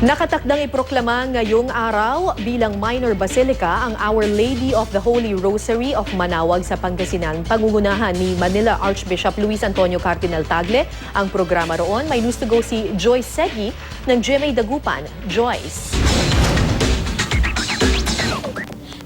Nakatakdang iproklama ngayong araw bilang minor basilica ang Our Lady of the Holy Rosary of Manaoag sa Pangasinan. Pangungunahan ni Manila Archbishop Luis Antonio Cardinal Tagle ang programa roon. May news to go si Joyce Segui ng GMA Dagupan. Joyce.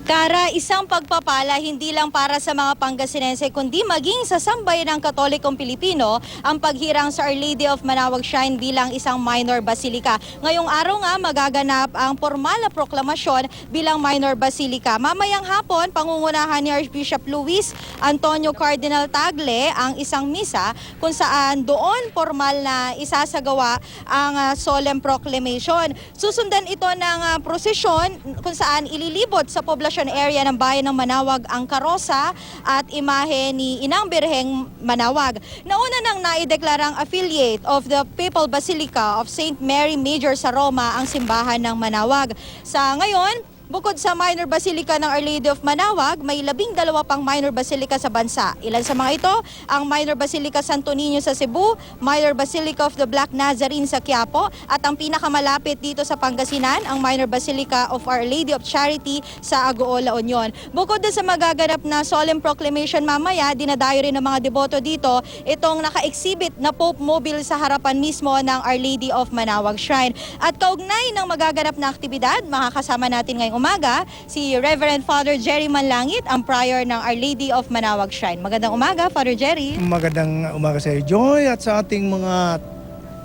Kara, isang pagpapala hindi lang para sa mga Pangasinense kundi maging sa sambayan ng Katolikong Pilipino ang paghirang sa Our Lady of Manaoag Shrine bilang isang minor basilica. Ngayong araw nga magaganap ang formal na proklamasyon bilang minor basilica. Mamayang hapon, pangungunahan ni Archbishop Luis Antonio Cardinal Tagle ang isang misa kung saan doon formal na isasagawa ang solemn proclamation. Susundan ito ng prosesyon kung saan ililibot sa poblasyon area ng bayan ng Manaoag ang karosa at imahe ni Inang Birheng Manaoag. Nauna nang naideklarang affiliate of the Papal Basilica of St. Mary Major sa Roma ang simbahan ng Manaoag. Sa ngayon, bukod sa minor basilica ng Our Lady of Manaoag, may 12 pang minor basilica sa bansa. Ilan sa mga ito, ang minor basilica Santo Niño sa Cebu, minor basilica of the Black Nazarene sa Quiapo, at ang pinakamalapit dito sa Pangasinan, ang minor basilica of Our Lady of Charity sa Agoola, Union. Bukod din sa magaganap na solemn proclamation mamaya, dinadayo rin ng mga deboto dito itong naka-exhibit na Pope Mobile sa harapan mismo ng Our Lady of Manaoag Shrine. At kaugnay ng magaganap na aktibidad, makakasama natin ngayong umaga si Reverend Father Jerry Manlangit, ang prior ng Our Lady of Manaoag Shrine. Magandang umaga, Father Jerry. Magandang umaga sa iyo, Joy, at sa ating mga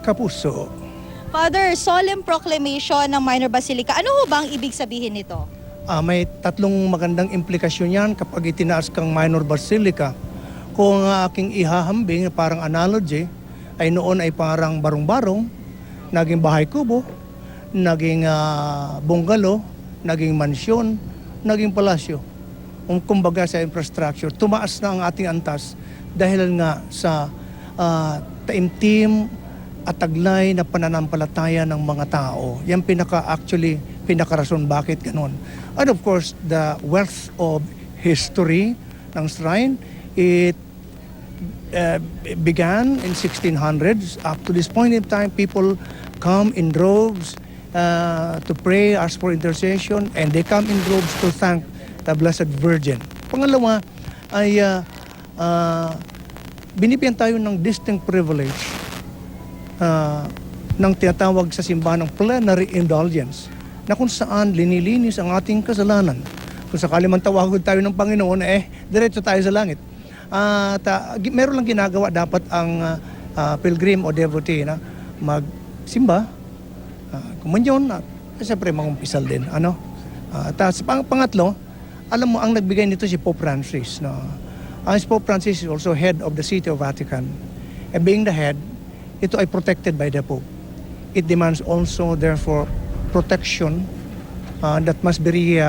kapuso. Father, solemn proclamation ng minor basilica. Ano ho bang ibig sabihin nito? May tatlong magandang implikasyon yan kapag itinaas kang minor basilica. Kung aking ihahambing, parang analogy, ay noon ay parang barong-barong, naging bahay kubo, naging bungalow, naging mansyon, naging palasyo. Kumbaga sa infrastructure, tumaas na ang ating antas dahil nga sa taimtim at taglay na pananampalataya ng mga tao. Yan pinaka-rason bakit ganun. And of course, the wealth of history ng shrine, it began in 1600s. Up to this point in time, people come in droves to pray, ask for intercession, and they come in droves to thank the Blessed Virgin. Pangalawa ay binibigyan tayo ng distinct privilege ng tinatawag sa simbahan ng plenary indulgence, na kung saan linilinis ang ating kasalanan. Kung sakali man tawagod tayo ng Panginoon, diretso tayo sa langit. Meron lang ginagawa dapat ang pilgrim o devotee na magsimba, kumunyon, siyempre mangumpisal din. Tapos pangatlo, alam mo, ang nagbigay nito si Pope Francis. Ang Pope Francis is also head of the City of Vatican. And being the head, ito ay protected by the Pope. It demands also, therefore, protection that must be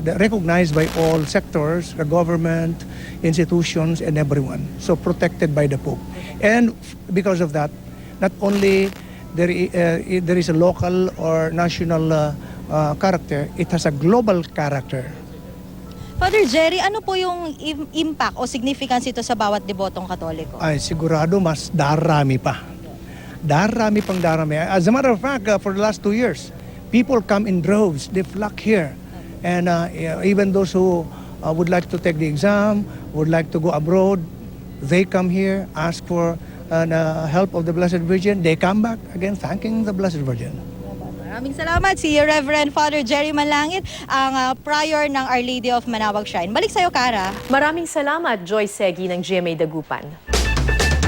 recognized by all sectors, the government, institutions, and everyone. So protected by the Pope. And because of that, not only there is a local or national character, it has a global character. Father Jerry, ano po yung impact o significance ito sa bawat debotong Katoliko? Ay sigurado mas darami pa. Darami pang darami. As a matter of fact, for the last 2 years, people come in droves, they flock here. And even those who would like to take the exam, would like to go abroad, they come here, ask for help of the Blessed Virgin. They come back again thanking the Blessed Virgin. Maraming salamat si Reverend Father Jerry Manlangit, ang prior ng Our Lady of Manaoag Shrine. Balik sa'yo, Kara. Maraming salamat, Joyce Segui ng GMA Dagupan.